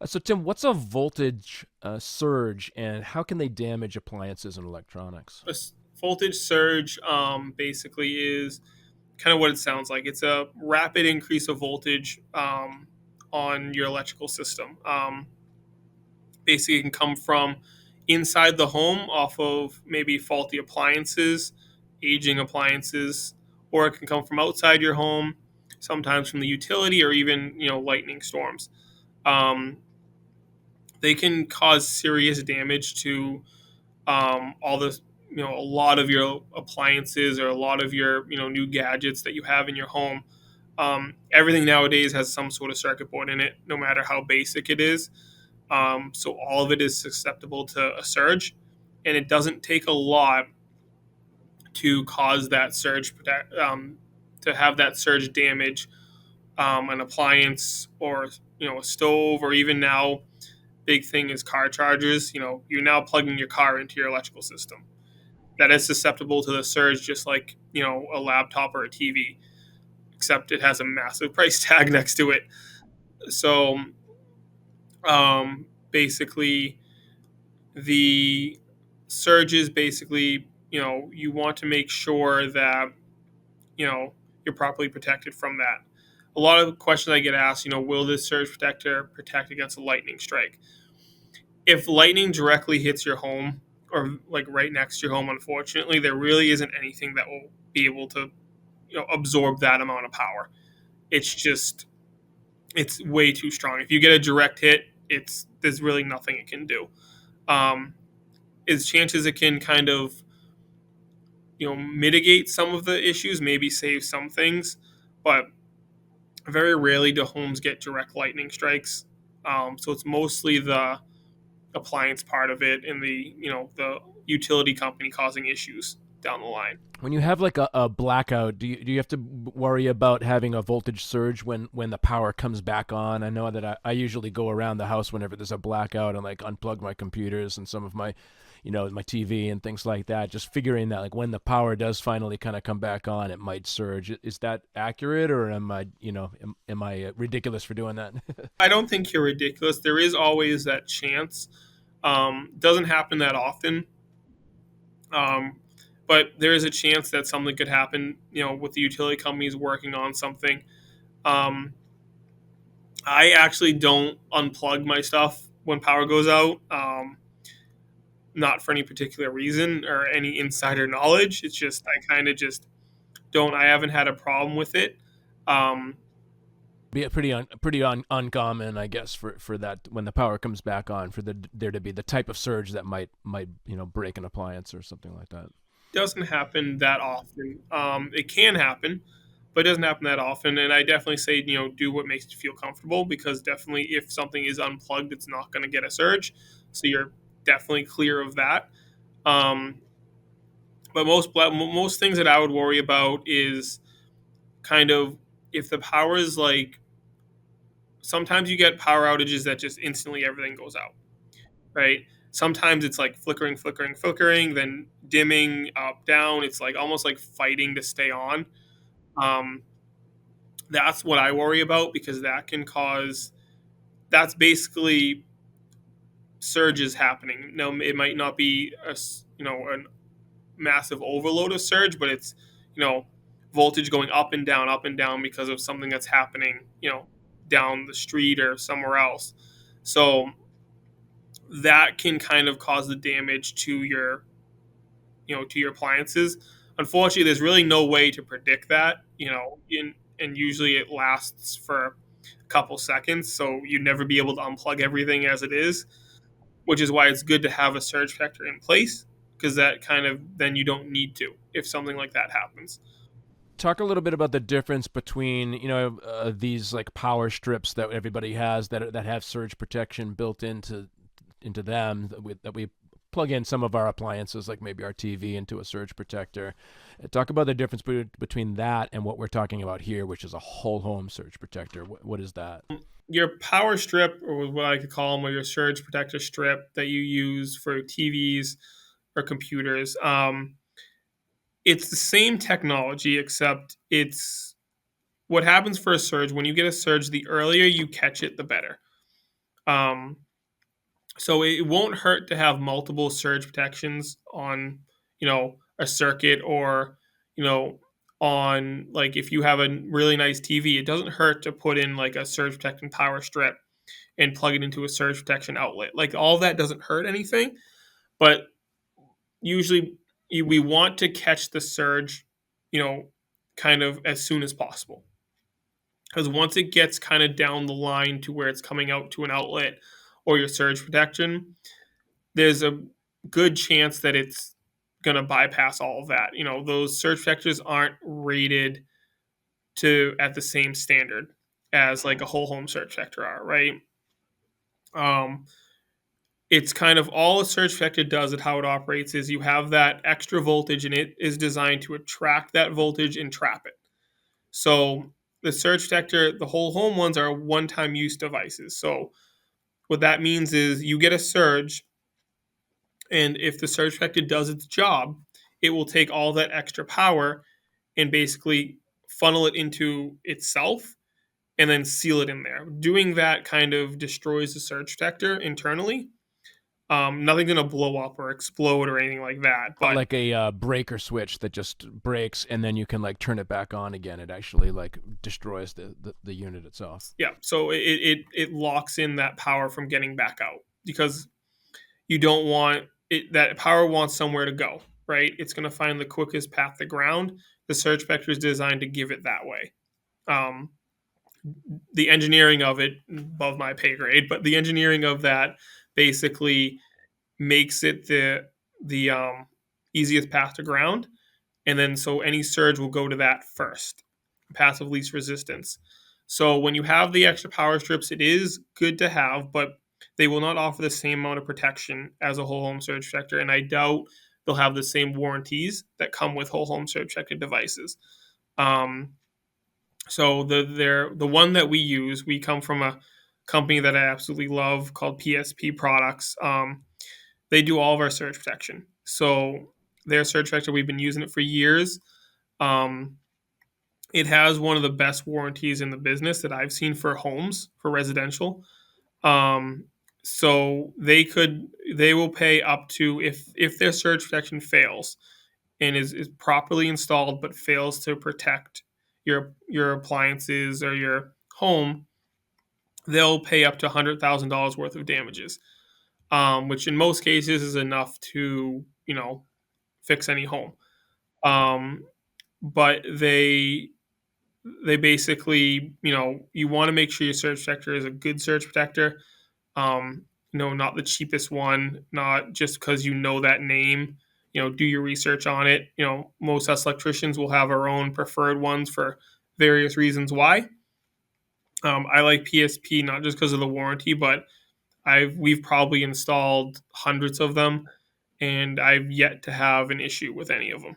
So, Tim, what's a voltage surge, and how can they damage appliances and electronics? Voltage surge basically is kind of what it sounds like. It's a rapid increase of voltage on your electrical system. Basically, it can come from inside the home off of maybe faulty appliances, aging appliances, or it can come from outside your home, sometimes from the utility or even lightning storms. Um, they can cause serious damage to all this, a lot of your appliances or a lot of your new gadgets that you have in your home. Everything nowadays has some sort of circuit board in it, no matter how basic it is. So all of it is susceptible to a surge, and it doesn't take a lot to cause that surge, to have that surge damage an appliance or a stove, or even now big thing is car chargers. You're now plugging your car into your electrical system that is susceptible to the surge, just like a laptop or a TV, except it has a massive price tag next to it. So basically, the surges basically, you want to make sure that you know you're properly protected from that. A lot of questions I get asked, will this surge protector protect against a lightning strike? If lightning directly hits your home or like right next to your home, unfortunately, there really isn't anything that will be able to absorb that amount of power. It's just it's way too strong. If you get a direct hit, it's there's really nothing it can do. Um, is chances it can kind of mitigate some of the issues, maybe save some things, but very rarely do homes get direct lightning strikes. So it's mostly the appliance part of it and the utility company causing issues down the line. When you have like a blackout, do you have to worry about having a voltage surge when the power comes back on? I know that I usually go around the house whenever there's a blackout and like unplug my computers and some of my, my TV and things like that. Just figuring that like when the power does finally kind of come back on, it might surge. Is that accurate, or am I, am I ridiculous for doing that? I don't think you're ridiculous. There is always that chance. Doesn't happen that often, um, but there is a chance that something could happen. With the utility companies working on something. Um, I actually don't unplug my stuff when power goes out. Not for any particular reason or any insider knowledge. It's just I kind of just don't. I haven't had a problem with it. Um, Be uncommon, I guess, for that when the power comes back on, for there to be the type of surge that might break an appliance or something like that. doesn't happen that often. It can happen, but it doesn't happen that often. And I definitely say, do what makes you feel comfortable, because definitely if something is unplugged, it's not going to get a surge. So you're definitely clear of that. Um, but most things that I would worry about is kind of if the power is like sometimes you get power outages that just instantly everything goes out, right? Sometimes it's like flickering, flickering, flickering, then dimming up, down. It's like almost like fighting to stay on. Um, that's what I worry about, because that's basically surges happening. No, it might not be a massive overload of surge, but it's you know voltage going up and down because of something that's happening down the street or somewhere else. So that can kind of cause the damage to your appliances. Unfortunately, there's really no way to predict that. And usually it lasts for a couple seconds, so you'd never be able to unplug everything as it is, which is why it's good to have a surge protector in place, because that kind of then you don't need to if something like that happens. Talk a little bit about the difference between these like power strips that everybody has that have surge protection built into them that we plug in some of our appliances, like maybe our TV, into a surge protector. Talk about the difference between that and what we're talking about here, which is a whole home surge protector. What is that? Your power strip, or what I could call them, or your surge protector strip that you use for TVs or computers, it's the same technology, except it's what happens for a surge. When you get a surge, the earlier you catch it, the better. Um, so it won't hurt to have multiple surge protections on, a circuit, or, you know, on, like, if you have a really nice TV, it doesn't hurt to put in like a surge protecting power strip and plug it into a surge protection outlet. Like, all that doesn't hurt anything, but usually we want to catch the surge, you know, kind of as soon as possible. Because once it gets kind of down the line to where it's coming out to an outlet or your surge protection, there's a good chance that it's going to bypass all of that. Those surge protectors aren't rated to at the same standard as like a whole home surge protector are, right? Um, it's kind of all a surge protector does, and how it operates is you have that extra voltage, and it is designed to attract that voltage and trap it. So the surge protector, the whole home ones, are one-time use devices. So what that means is you get a surge, and if the surge protector does its job, it will take all that extra power and basically funnel it into itself and then seal it in there. Doing that kind of destroys the surge protector internally. Nothing's gonna blow up or explode or anything like that. Not But like a breaker switch that just breaks and then you can like turn it back on again. It actually like destroys the unit itself. yeah, so it locks in that power from getting back out, because you don't want it. That power wants somewhere to go, right? It's gonna find the quickest path to ground. The surge vector is designed to give it that way. Um, the engineering of it, above my pay grade, but the engineering of that basically makes it the easiest path to ground, and then so any surge will go to that first, path of least resistance. So when you have the extra power strips, it is good to have, but they will not offer the same amount of protection as a whole home surge protector, and I doubt they'll have the same warranties that come with whole home surge protector devices. Um, so the one that we use, we come from a company that I absolutely love called PSP Products. They do all of our surge protection. So their surge protector, we've been using it for years. Um, it has one of the best warranties in the business that I've seen for homes, for residential. Um, so they will pay up to, if their surge protection fails and is properly installed but fails to protect your appliances or your home, they'll pay up to $100,000 worth of damages, which in most cases is enough to fix any home. Um, but they basically, you want to make sure your surge protector is a good surge protector. Not the cheapest one, not just because that name. Do your research on it. Most us electricians will have our own preferred ones for various reasons why. I like PSP not just because of the warranty, but we've probably installed hundreds of them, and I've yet to have an issue with any of them.